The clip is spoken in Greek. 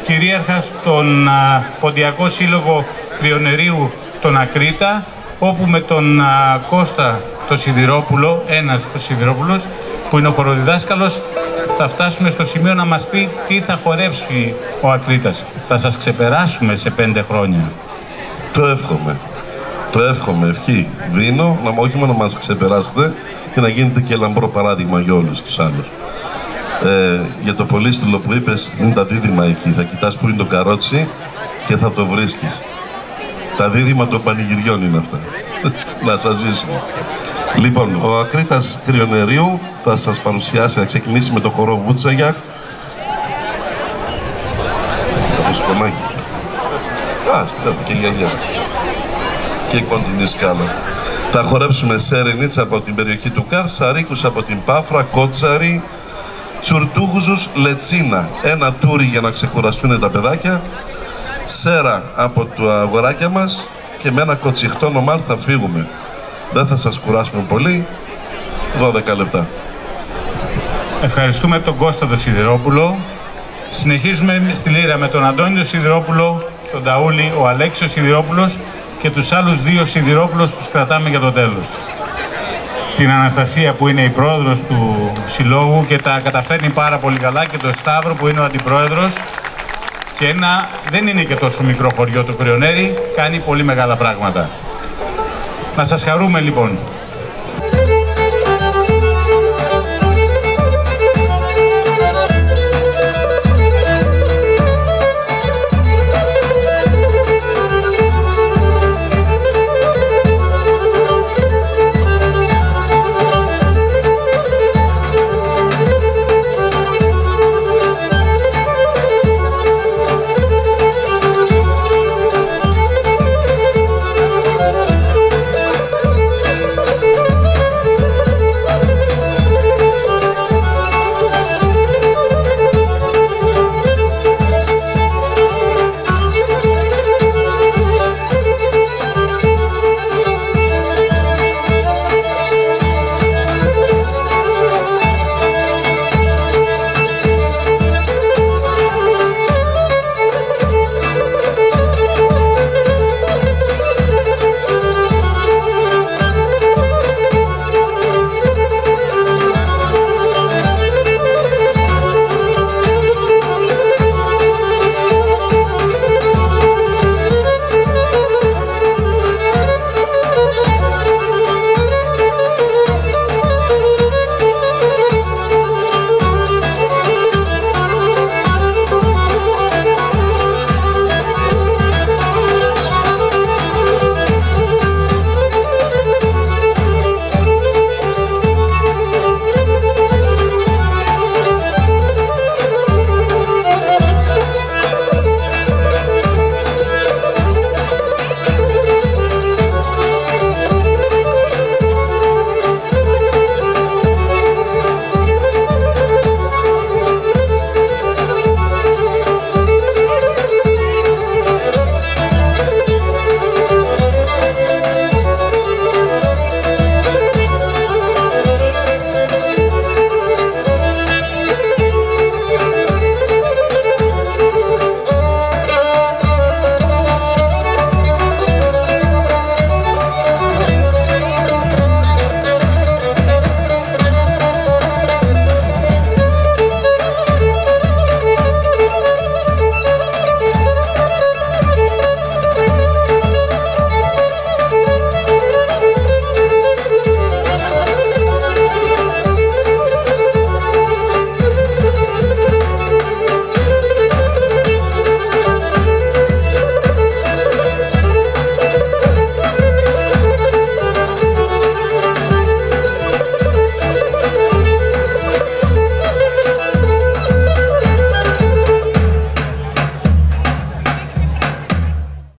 κυρίαρχα στον Ποντιακό Σύλλογο Κρυονερίου τον Ακρίτα, όπου με τον Κώστα το Σιδηρόπουλο, ένας ο Σιδηρόπουλος, που είναι ο χοροδιδάσκαλος, θα φτάσουμε στο σημείο να μας πει τι θα χορέψει ο Ακρίτας. Θα σας ξεπεράσουμε σε 5 χρόνια. Το εύχομαι. Το εύχομαι, ευχή δίνω, όχι μόνο να μας ξεπεράσετε και να γίνετε και λαμπρό παράδειγμα για όλους τους άλλους. Για το πολύστηλο που είπες, είναι τα δίδυμα εκεί. Θα κοιτάς που είναι το καρότσι και θα το βρίσκεις. Τα δίδυμα των πανηγυριών είναι αυτά. Να σας ζήσουμε. Λοιπόν, ο Ακρίτας Κρυονερίου θα σας παρουσιάσει, να ξεκινήσει με το χορό Βούτσαγιαχ. Το σκονάκι. Και η γιαγιά. Και η κοντινή σκάλα. Θα χορέψουμε Σερενίτσα από την περιοχή του Κάρ, Σαρίκους από την Πάφρα, Κότσαρη, Τσουρτούγουζους, Λετσίνα. Ένα τούρι για να ξεκουραστούν τα παιδάκια. Σέρα από τα αγοράκια μας και με ένα κοτσιχτό νομάρ θα φύγουμε. Δεν θα σας κουράσουμε πολύ. 12 λεπτά. Ευχαριστούμε τον Κώστα τον Σιδηρόπουλο. Συνεχίζουμε στη λύρα με τον Αντώνη τον Σιδηρόπουλο, τον Ταούλη, ο Αλέξης Σιδηρόπουλος και τους άλλους 2 Σιδηρόπουλους τους κρατάμε για το τέλος. Την Αναστασία που είναι η πρόεδρος του συλλόγου και τα καταφέρνει πάρα πολύ καλά, και τον Σταύρο που είναι ο αντιπρόεδρος, και δεν είναι και τόσο μικρό χωριό το Κρυονέρι, κάνει πολύ μεγάλα πράγματα. Να σας χαρούμε λοιπόν.